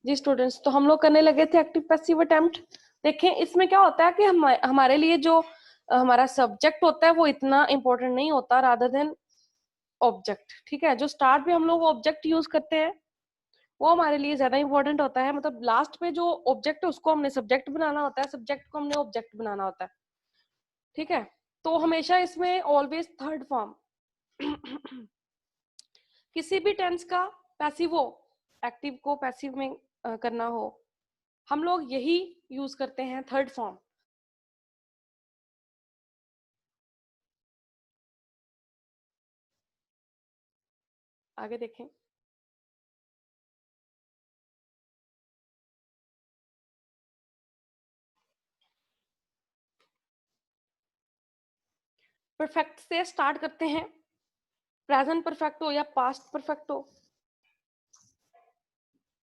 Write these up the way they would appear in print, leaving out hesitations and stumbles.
जी students, तो हम लोग करने लगे थे एक्टिव पैसिव अटेम्प्ट। देखें इसमें क्या होता है कि हमारे लिए जो हमारा सब्जेक्ट होता है वो इतना इम्पोर्टेंट नहीं होता रादर देन ऑब्जेक्ट। ठीक है, जो स्टार्ट में हम लोग ऑब्जेक्ट यूज करते हैं वो हमारे लिए ज्यादा इंपॉर्टेंट होता है। मतलब लास्ट में जो ऑब्जेक्ट है उसको हमने सब्जेक्ट बनाना होता है, सब्जेक्ट को हमने ऑब्जेक्ट बनाना होता है। ठीक है, तो हमेशा इसमें ऑलवेज थर्ड फॉर्म किसी भी टेंस का पैसिव हो, एक्टिव को पैसिव में करना हो, हम लोग यही यूज करते हैं, थर्ड फॉर्म। आगे देखें। परफेक्ट से स्टार्ट करते हैं, प्रेजेंट परफेक्ट हो या पास्ट परफेक्ट हो।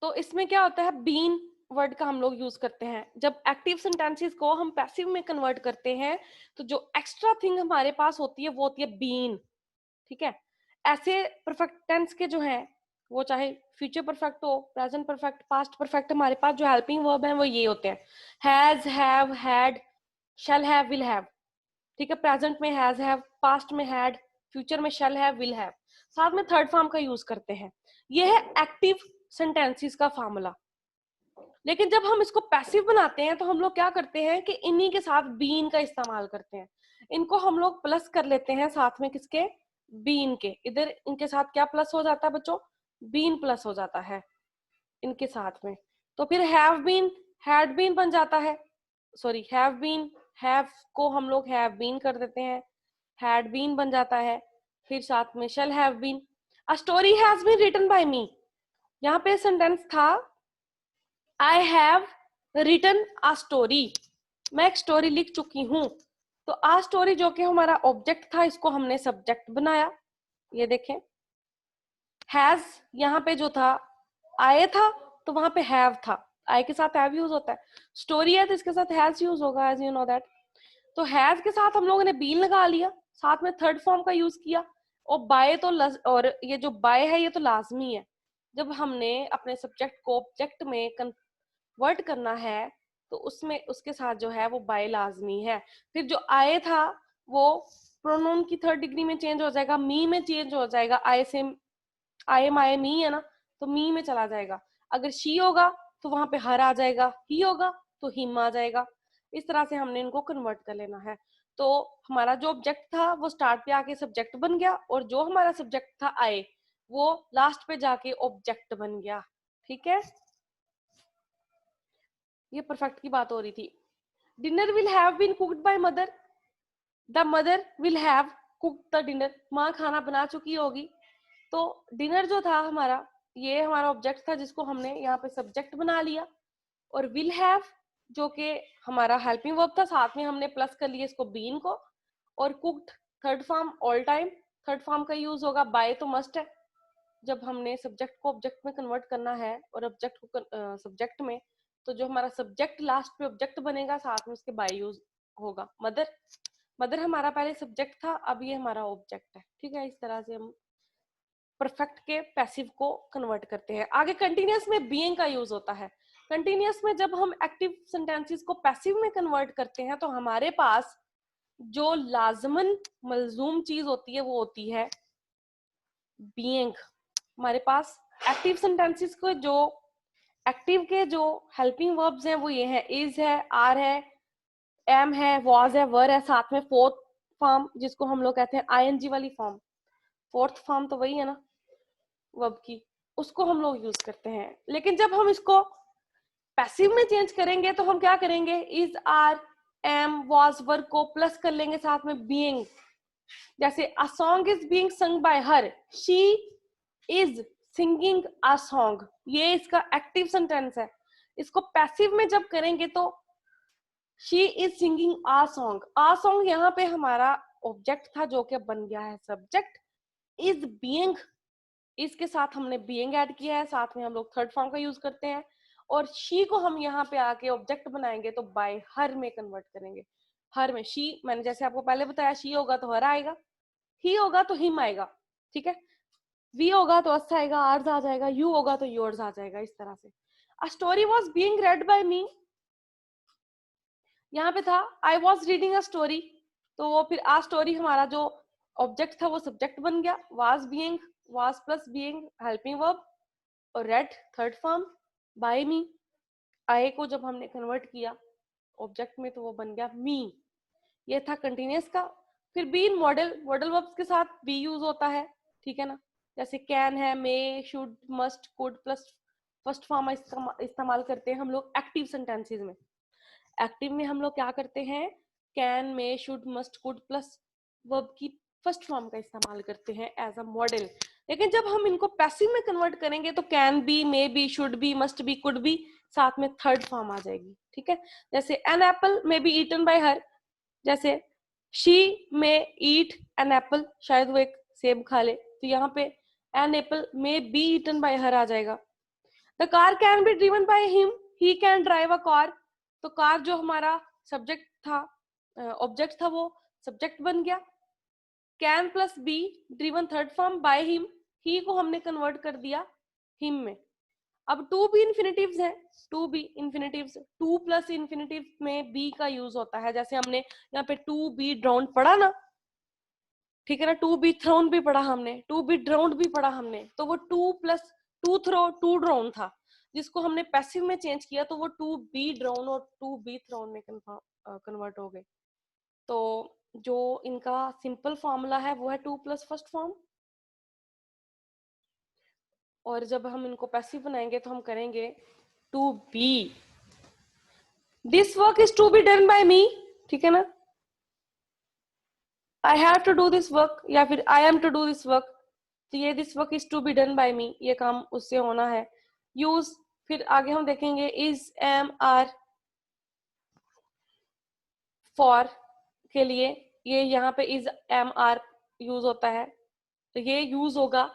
तो इसमें क्या होता है, बीन वर्ड का हम लोग यूज करते हैं। जब एक्टिव सेंटेंसेस को हम पैसिव में कन्वर्ट करते हैं तो जो एक्स्ट्रा थिंग हमारे पास होती है वो होती है बीन। ठीक है, ऐसे परफेक्ट टेंस के जो हैं वो चाहे फ्यूचर परफेक्ट हो, प्रेजेंट परफेक्ट, पास्ट परफेक्ट, हमारे पास जो हेल्पिंग वर्ब है वो ये होते हैं, has, have, had, shall have, will have. ठीक है, प्रेजेंट में हैज हैव, पास्ट में हैड, फ्यूचर में शैल हैव, विल हैव। साथ में थर्ड फॉर्म का यूज करते हैं। ये है एक्टिव सेंटेंसेस का फार्मूला। लेकिन जब हम इसको पैसिव बनाते हैं तो हम लोग क्या करते हैं कि इन्हीं के साथ बीन का इस्तेमाल करते हैं। इनको हम लोग प्लस कर लेते हैं साथ में, किसके, बीन के। इधर इनके साथ क्या प्लस हो जाता है बच्चों, बीन प्लस हो जाता है इनके साथ में। तो फिर हैव बीन, हैड बीन बन जाता है, सॉरी हैव बीन, हैव को हम लोग हैव बीन कर देते हैं, हैड बीन बन जाता है। फिर साथ में shall have been. A story has been written by me. यहाँ पे सेंटेंस था I have written a story, मैं एक स्टोरी लिख चुकी हूं। तो आ स्टोरी जो कि हमारा ऑब्जेक्ट था, इसको हमने सब्जेक्ट बनाया। ये देखें, हैज यहाँ पे जो था आए था, तो वहां पे हैव था, आई के साथ हैव यूज होता है। स्टोरी है तो इसके साथ हैज यूज होगा, एज यू नो दैट। तो हैज के साथ हम लोगों ने बीन लगा लिया, साथ में थर्ड फॉर्म का यूज किया। और बाय तो और ये जो बाय है ये तो लाजमी है। जब हमने अपने सब्जेक्ट को ऑब्जेक्ट में कन्वर्ट करना है तो उसमें उसके साथ जो है वो बाय लाजमी है। फिर जो आए था वो प्रोनाउन की थर्ड डिग्री में चेंज हो जाएगा, मी में चेंज हो जाएगा। आए से आए माए मी है ना, तो मी में चला जाएगा। अगर शी होगा तो वहां पे हर आ जाएगा, ही होगा तो हिम आ जाएगा। इस तरह से हमने इनको कन्वर्ट कर लेना है। तो हमारा जो ऑब्जेक्ट था वो स्टार्ट पे आके सब्जेक्ट बन गया, और जो हमारा सब्जेक्ट था आए वो लास्ट पे जाके ऑब्जेक्ट बन गया। ठीक है, ये परफेक्ट की बात हो रही थी। Dinner will have been cooked by mother, the mother will have cooked the dinner, माँ खाना बना चुकी होगी। तो डिनर जो था हमारा, ये हमारा ऑब्जेक्ट था जिसको हमने यहाँ पे सब्जेक्ट बना लिया। और विल हैव जो कि हमारा हेल्पिंग वर्ब था, साथ में हमने प्लस कर लिया इसको बीन को। और cooked third form all time, third form का यूज होगा, बाय तो मस्ट है जब हमने सब्जेक्ट को ऑब्जेक्ट में कन्वर्ट करना है, और ऑब्जेक्ट को सब्जेक्ट में, तो जो हमारा सब्जेक्ट लास्ट पे ऑब्जेक्ट बनेगा साथ में उसके बाय यूज होगा। मदर, मदर हमारा पहले सब्जेक्ट था, अब ये हमारा ऑब्जेक्ट है। ठीक है, इस तरह से हम परफेक्ट के पैसिव को कन्वर्ट करते हैं। आगे कंटिन्यूअस में बीइंग का यूज होता है। कंटिन्यूअस में जब हम एक्टिव सेंटेंसेस को पैसिव में कन्वर्ट करते हैं तो हमारे पास जो लाजमन मलजूम चीज होती है वो होती है बीइंग। हमारे पास एक्टिव सेंटेंसेस को जो एक्टिव के जो हेल्पिंग वर्ब्स हैं वो ये है, इज है, आर है, एम है, वॉज है, वर है, साथ में फोर्थ फॉर्म जिसको हम लोग कहते हैं आईएनजी वाली फॉर्म, फोर्थ फॉर्म तो वही है ना वर्ब की, उसको हम लोग यूज करते हैं। लेकिन जब हम इसको पैसिव में चेंज करेंगे तो हम क्या करेंगे, इज, आर, एम, वॉज, वर को प्लस कर लेंगे साथ में बीइंग। जैसे a song is being sung by her, she is singing a song, ये इसका एक्टिव सेंटेंस है। इसको पैसिव में जब करेंगे तो she is singing uh song, uh song यहाँ पे हमारा ऑब्जेक्ट था जो कि बन गया है सब्जेक्ट। इज बीइंग, इसके साथ हमने बीइंग ऐड किया है, साथ में हम लोग थर्ड फॉर्म का यूज करते हैं। और शी को हम यहाँ पे आके ऑब्जेक्ट बनाएंगे तो बाय हर में कन्वर्ट करेंगे। हर में शी, मैंने जैसे आपको पहले बताया, शी होगा तो हर आएगा, ही होगा तो हिम आएगा। ठीक है, वी होगा तो अस आएगा, आर्स आ जाएगा, यू होगा तो योर्स आ जाएगा, इस तरह से। A story was being read by me, यहाँ पे था I was reading a story, तो वो फिर आ स्टोरी हमारा जो ऑब्जेक्ट था वो सब्जेक्ट बन गया, was being, was plus being helping verb, और रेड थर्ड फॉर्म, बाय मी, आई को जब हमने कन्वर्ट किया ऑब्जेक्ट में तो वो बन गया मी। ये था कंटिन्यूअस का। फिर बीन मॉडल, मॉडल वर्ब्स के साथ बी यूज होता है, ठीक है ना, जैसे कैन है, may, should, must, could plus first form इस्तेमाल करते हैं हम लोग एक्टिव सेंटेंसेस में। एक्टिव में हम लोग क्या करते हैं, can, may, should, must, could plus verb की फर्स्ट फॉर्म का इस्तेमाल करते हैं एज अ मॉडल। लेकिन जब हम इनको पैसिव में कन्वर्ट करेंगे तो can be, may be, should be, must be, could be, साथ में थर्ड फॉर्म आ जाएगी, ठीक है। जैसे an apple may be eaten by her, जैसे she may eat an apple, शायद वो एक सेब खा ले, तो यहाँ पे an apple may be eaten by her आ जाएगा। The car can be driven by him, he can drive a car, तो कार जो हमारा सब्जेक्ट था, ऑब्जेक्ट था, वो सब्जेक्ट बन गया। Can plus be driven third form, by him, he को हमने कन्वर्ट कर दिया हिम में। अब टू बी इन्फिनेटिव्स है, to be infinitives, to plus infinitive में बी का यूज होता है, जैसे हमने यहाँ पे टू बी ड्राउन पढ़ा ना, ठीक है ना, टू बी थ्रोन भी पढ़ा हमने, टू बी ड्राउंड भी पढ़ा हमने, तो वो to plus to throw to drown था, जिसको हमने पैसिव में चेंज किया तो वो टू बी ड्राउन और टू बी थ्रोन में कन्वर्ट हो गए। तो जो इनका सिंपल फॉर्मूला है वो है टू प्लस फर्स्ट फॉर्म, और जब हम इनको पैसिव बनाएंगे तो हम करेंगे to be, this work is to be done by me, ठीक है ना, I have to do this work, या फिर I am to do this work, तो ये this work is to be done by me, ये काम उससे होना है। यूज, फिर आगे हम देखेंगे इज, एम, आर, फॉर के लिए ये यहाँ पे इज, एम, आर यूज होता है, तो ये यूज होगा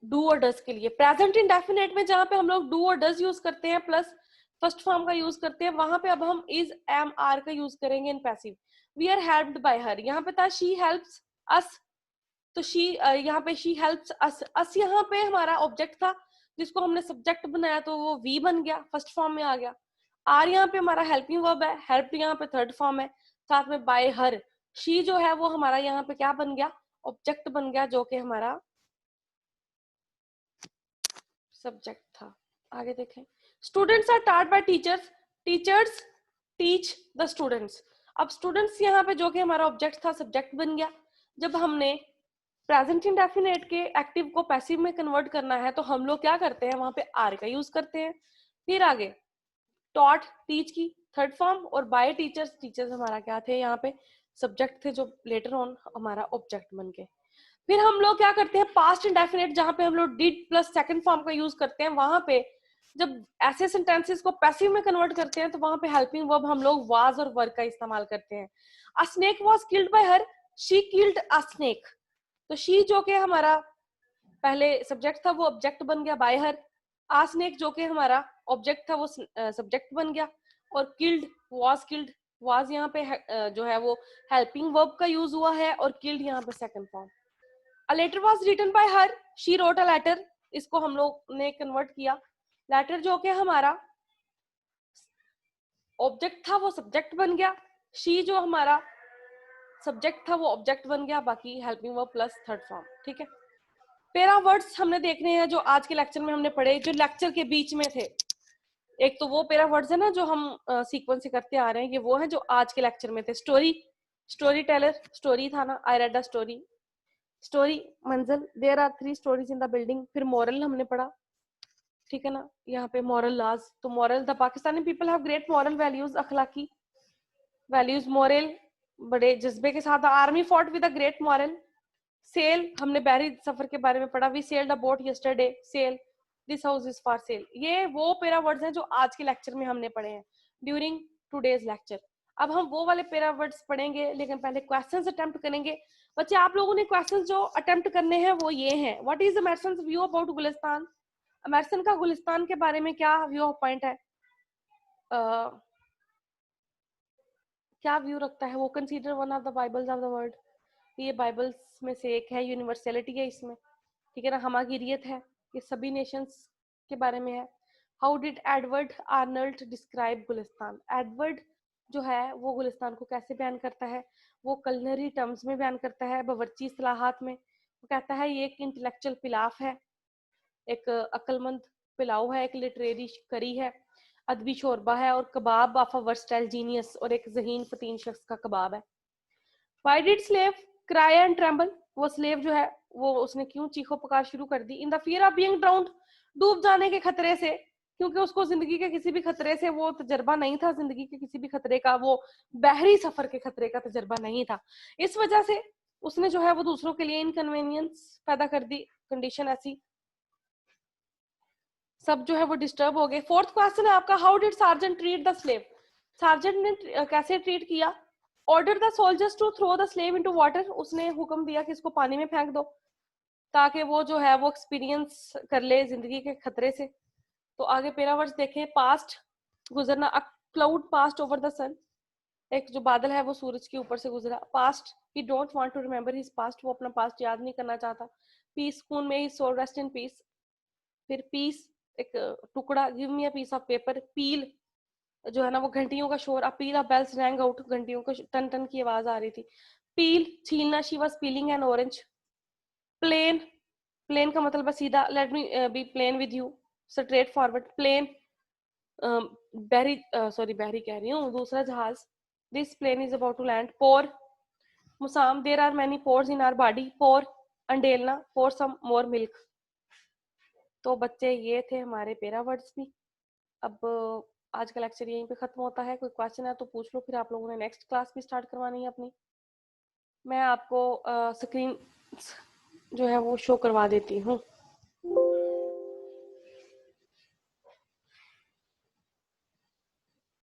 डू और डज के लिए। प्रेजेंट इंडेफिनिट में जहां पे हम लोग डू और डज यूज करते हैं प्लस फर्स्ट फॉर्म का यूज करते हैं, वहां पे अब हम इज, एम, आर का यूज करेंगे in passive. We are helped by her, यहाँ पे था शी हेल्प्स अस, तो शी यहाँ पे शी हेल्प्स अस, अस यहाँ पे हमारा ऑब्जेक्ट था जिसको हमने सब्जेक्ट बनाया तो वो वी बन गया, फर्स्ट फॉर्म में आ गया। आर यहाँ पे हमारा हेल्पिंग वर्ब है, हेल्प यहाँ पे थर्ड फॉर्म है, साथ में बाय हर, शी जो है वो हमारा यहाँ पे क्या बन गया, ऑब्जेक्ट बन गया, जो कि हमारा सब्जेक्ट था। आगे देखें, students are taught by teachers, teachers teach the students, अब स्टूडेंट्स यहाँ पे जो कि हमारा ऑब्जेक्ट था सब्जेक्ट बन गया। जब हमने प्रेजेंट इंडेफिनिट के एक्टिव को पैसिव में कन्वर्ट करना है तो हम लोग क्या करते हैं, वहां पे आर का यूज करते हैं। फिर आगे टॉट, टीच की थर्ड फॉर्म, और बाय टीचर्स, टीचर्स हमारा क्या थे, यहाँ पे सब्जेक्ट थे जो लेटर ऑन हमारा ऑब्जेक्ट बन गए। फिर हम लोग क्या करते हैं, पास्ट इंडेफिनिट जहां पे हम लोग डिड प्लस सेकंड फॉर्म का यूज करते हैं, वहां पे जब ऐसे सेंटेंसेस को पैसिव में कन्वर्ट करते हैं तो वहां पे हेल्पिंग वर्ब हम लोग वाज और वर्क का इस्तेमाल करते हैं। अ snake was killed by her, she killed a snake, तो शी जो कि हमारा पहले सब्जेक्ट था वो ऑब्जेक्ट बन गया बाय हर, आ स्नेक जो कि हमारा ऑब्जेक्ट था वो सब्जेक्ट बन गया, और किल्ड वाज यहाँ पे जो है वो हेल्पिंग वर्ब का यूज हुआ है, और किल्ड यहाँ पे second form. A letter was written by her, she wrote a letter, इसको हम लोग ने कन्वर्ट किया, लेटर जो कि हमारा ऑब्जेक्ट था वो सब्जेक्ट बन गया, शी जो हमारा सब्जेक्ट था वो ऑब्जेक्ट बन गया, बाकी helping verb plus third form, ठीक है। पैरा वर्ड्स हमने देखने हैं जो आज के लेक्चर में हमने पढ़े, जो लेक्चर के बीच में थे। एक तो वो पैरा वर्ड्स है ना जो हम सीक्वेंस से करते आ रहे हैं, ये वो है जो आज के लेक्चर में थे। स्टोरी, स्टोरी टेलर, स्टोरी था ना, I read a story, storey मंजिल, there are three storeys in the building. फिर मॉरल हमने पढ़ा, ठीक है ना, यहाँ पे मॉरल लॉज, तो moral, the Pakistani people have great moral values, अखलाकी वैल्यूज, मॉरल बड़े जज्बे के साथ, army fought with a great morale. Sale, हमने बहरी सफर के बारे में पढ़ा, we sailed a boat yesterday, sale, this house is for sale. ये वो पैरा वर्ड्स हैं जो आज के लेक्चर में हमने पढ़े हैं ड्यूरिंग टुडेज लेक्चर। अब हम वो वाले पैरा वर्ड्स पढ़ेंगे, लेकिन पहले क्वेश्चंस अटेम्प्ट करेंगे। बच्चे आप लोगों ने क्वेश्चंस जो अटेम्प्ट करने हैं वो ये हैं, what is American view about Gulistan, American का गुलिस्तान के बारे में क्या व्यू पॉइंट है, क्या व्यू रखता है वो, consider one of the Bibles of the world, ये बाइबल्स में से एक है, यूनिवर्सलिटी है इसमें, ठीक है ना, हमागिरियत है, ये सभी नेशंस के बारे में है। How did Edward Arnold describe Gulistan? Edward जो है वो गुलिस्तान को कैसे बयान करता है? वो कलनरी टर्म्स में बयान करता है, बावर्ची इस्तिलाहात में। वो कहता है ये एक इंटेलेक्चुअल पिलाफ है, एक अक्लमंद पिलाव है, एक लिटरेरी करी है, अदबी शोरबा है, और कबाब ऑफ अ वर्सटाइल जीनियस, और एक ज़हीन फतीन शख्स का कबाब है। Why did slave cry and tremble? वो स्लेव जो है वो उसने क्यों चीखो पुकार शुरू कर दी? In the fear of being drowned, डूब जाने के खतरे से, क्योंकि उसको जिंदगी के किसी भी खतरे से वो तजर्बा नहीं था, जिंदगी के किसी भी खतरे का, वो बहरी सफर के खतरे का तजर्बा नहीं था। इस वजह से उसने जो है वो दूसरों के लिए इनकन्वीनियंस पैदा कर दी, कंडीशन ऐसी, सब जो है वो डिस्टर्ब हो गए। फोर्थ क्वेश्चन है आपका, how did sergeant treat the slave? Sergeant ने कैसे ट्रीट किया? Order the soldiers to throw the slave into water, उसने हुक्म दिया कि इसको पानी में फेंक दो, ताकि वो जो है वो एक्सपीरियंस कर ले जिंदगी के खतरे से। तो आगे पेरा वर्ड्स देखें, पास्ट गुजरना, a cloud passed over the sun, एक जो बादल है वो सूरज के ऊपर से गुजरा। Past, he don't want to remember his past, वो अपना पास्ट याद नहीं करना चाहता। पीस, सुकून में, his soul rest in peace. फिर पीस, एक टुकड़ा, give me a piece of paper. Peal जो है ना वो घंटियों का शोर, a peal of bells rang out, घंटियों का टन टन की आवाज आ रही थी। पील, छीलना, she was peeling an orange. Plain, plain का मतलब है सीधा, let me be plain with you, straightforward. Plane, बहरी, सॉरी बहरी कह रही हूँ, दूसरा जहाज। This plane is about to land. Pore, मुसाम, there are many pores in our body. Pour, अंडेलना, पोर सम मोर मिल्क। तो बच्चे ये थे हमारे पेरा वर्ड्स भी। अब आज का लेक्चर यहीं पे खत्म होता है। कोई क्वेश्चन है तो पूछ लो, फिर आप लोगों ने नेक्स्ट क्लास भी स्टार्ट करवानी है अपनी। मैं आपको स्क्रीन जो है वो शो करवा देती हूँ।